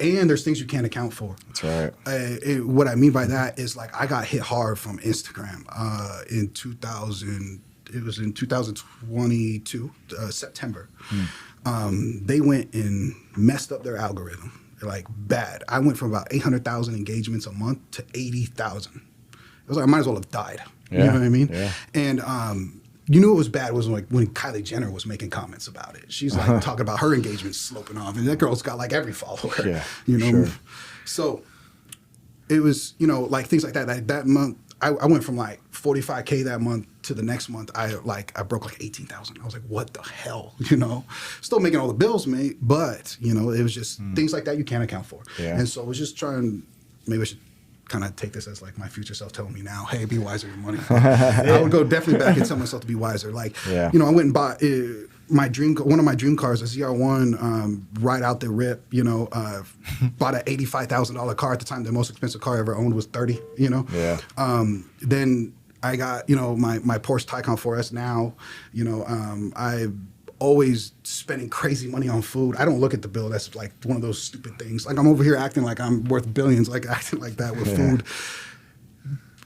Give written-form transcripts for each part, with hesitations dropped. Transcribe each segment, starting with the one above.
And there's things you can't account for. That's right. What I mean by that is like I got hit hard from Instagram in 2000. It was in 2022, September. They went and messed up their algorithm, like bad. I went from about 800,000 engagements a month to 80,000. It was like I might as well have died. Yeah. You know what I mean? Yeah. And you knew it was bad was like when Kylie Jenner was making comments about it. She's like talking about her engagement sloping off, and that girl's got like every follower. Yeah, you know. sure. So it was, you know, like things like that. That month, I went from like 45K that month to the next month. I broke like 18,000. I was like, what the hell? You know, still making all the bills, mate. But you know, it was just things like that you can't account for. Yeah. And so I was just trying. Maybe I should kind of take this as like my future self telling me now, hey, be wiser with money. I would go definitely back and tell myself to be wiser. Like, you know, I went and bought one of my dream cars, a ZR1, right out the rip, you know, bought an $85,000 car at the time. The most expensive car I ever owned was 30, you know. Yeah. Then I got, you know, my Porsche Taycan 4S now, you know, I always spending crazy money on food. I don't look at the bill. That's like one of those stupid things. Like I'm over here acting like I'm worth billions, like acting like that with food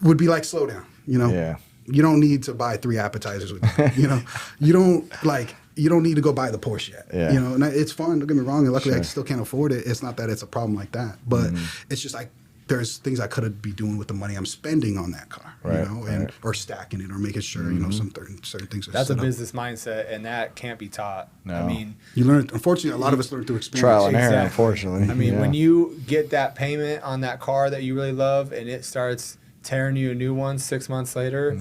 would be like slow down, you know? Yeah. You don't need to buy 3 appetizers with me, you know? You don't need to go buy the Porsche yet, you know? And it's fun, don't get me wrong, and luckily I still can't afford it. It's not that it's a problem like that, but it's just like there's things I could be doing with the money I'm spending on that car, you know, and or stacking it or making sure, you know, certain things are That's a set up. business mindset, and that can't be taught. No. I mean, You learn, unfortunately, a lot of us learn through experience. Trial and error, Exactly. unfortunately. I mean, when you get that payment on that car that you really love and it starts tearing you a new one 6 months later,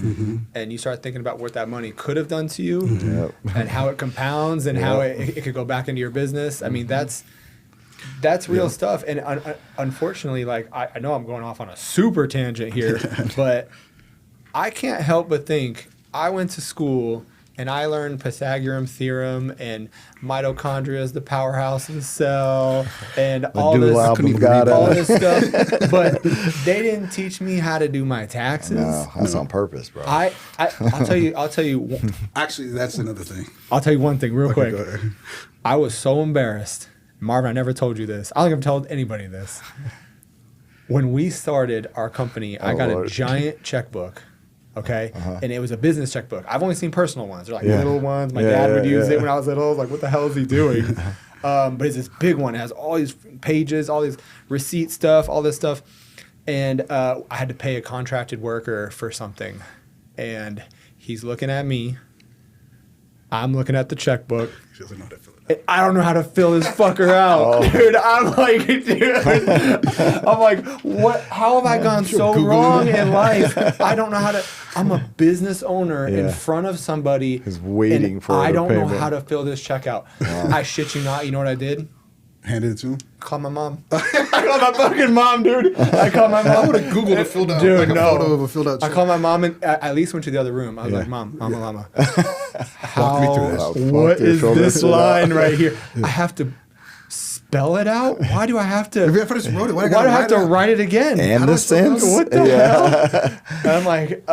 and you start thinking about what that money could have done to you and how it compounds and how it could go back into your business. I mean, that's real stuff. And unfortunately, like, I know I'm going off on a super tangent here, but I can't help but think I went to school and I learned Pythagorean theorem and mitochondria is the powerhouse of the cell and all this stuff. But they didn't teach me how to do my taxes. No, that's on purpose, bro. I'll tell you. Actually, that's another thing. I'll tell you one thing real quick. Go ahead. I was so embarrassed. Marvin, I never told you this. I don't think I've told anybody this. When we started our company, I got a giant checkbook, okay? And it was a business checkbook. I've only seen personal ones. They're like little ones. My dad would use it when I was little. I was like, what the hell is he doing? But it's this big one. It has all these pages, all these receipt stuff, all this stuff. And I had to pay a contracted worker for something. And he's looking at me. I'm looking at the checkbook. She doesn't know how to fill it out. I don't know how to fill this fucker out, dude. I'm like, what? How have I gone so wrong in life? I don't know how to. I'm a business owner in front of somebody who's waiting for. I don't know how to fill this check out. I shit you not. You know what I did? Handed it to him? Called my mom. I called my fucking mom, dude. I called my mom. I would have Googled a filled out, dude, like a no. photo of a filled out check. I called my mom and I at least went to the other room. I was like, Mama. Walk me through this. What is this line right here? I have to spell it out? Why do I have to? If I just wrote it, why do I have to write it again? And the sense? What the hell? And I'm like,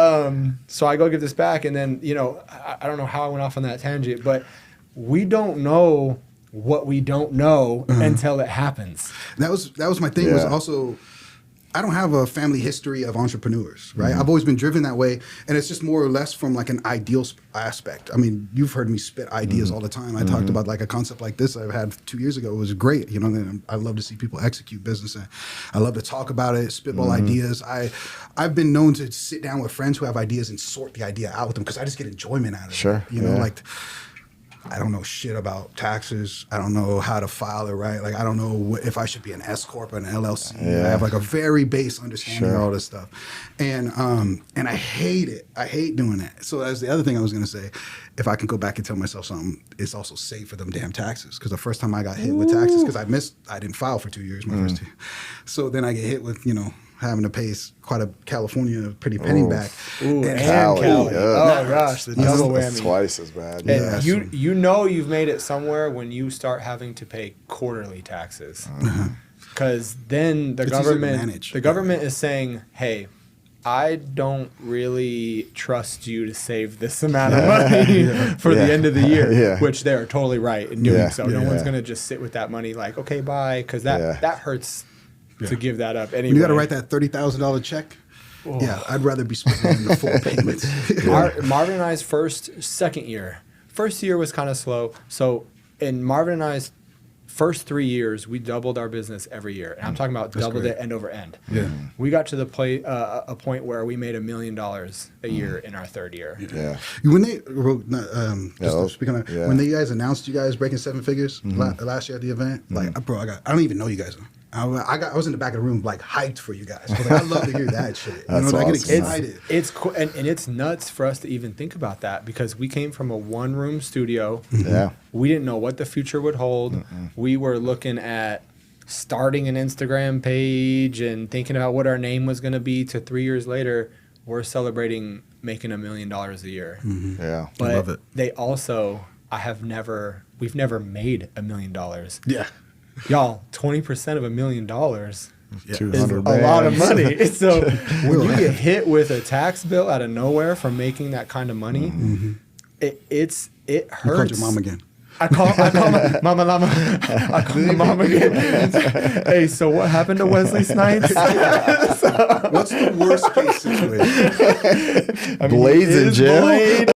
so I go give this back, and then, you know, I don't know how I went off on that tangent, but we don't know what we don't know until it happens. That was my thing. Was also, I don't have a family history of entrepreneurs, right? I've always been driven that way, and it's just more or less from like an ideal aspect. I mean, you've heard me spit ideas all the time. I talked about like a concept like this I had 2 years ago. It was great, you know. And I love to see people execute business, and I love to talk about it, spitball ideas. I've been known to sit down with friends who have ideas and sort the idea out with them because I just get enjoyment out of it. Sure, you know, like. I don't know shit about taxes. I don't know how to file it right. Like, I don't know if I should be an S corp or an LLC. I have like a very base understanding of all this stuff, and I hate it. I hate doing that. So that's the other thing I was gonna say. If I can go back and tell myself something, it's also save for them damn taxes. Because the first time I got hit with taxes, because I didn't file for 2 years, my first 2. So then I get hit with, you know, having to pay quite a California pretty penny back. Ooh, and Cali. Oh gosh, the double whammy. That's twice as bad. And you know you've made it somewhere when you start having to pay quarterly taxes, because then the government is saying, hey, I don't really trust you to save this amount of money for the end of the year, which they're totally right in doing so. No one's going to just sit with that money like, okay, bye, because that hurts to give that up anyway. You got to write that $30,000 check. Oh. Yeah, I'd rather be splitting into 4 payments. Marvin and I's second year. First year was kind of slow. So in Marvin and I's first 3 years, we doubled our business every year. And I'm talking about doubled it end over end. Yeah. We got to the a point where we made $1 million a year in our third year. Yeah. When they when you guys announced you guys breaking 7 figures last year at the event, like, bro, I don't even know you guys. I was in the back of the room like hyped for you guys. I was like, I'd love to hear that shit. I get excited. It's cool, and it's nuts for us to even think about that because we came from a 1-room studio. Yeah, we didn't know what the future would hold. We were looking at starting an Instagram page and thinking about what our name was going to be. To 3 years later, we're celebrating making $1 million a year. Yeah, but I love it. They also, we've never made $1 million. Yeah. Y'all, 20% of $1 million is $200 a lot of money. So when you get hit with a tax bill out of nowhere from making that kind of money, it hurts. You called your mom again. I call my mama llama. I call my mom again. Hey, so what happened to Wesley Snipes? What's the worst case situation? Blazing, Jim.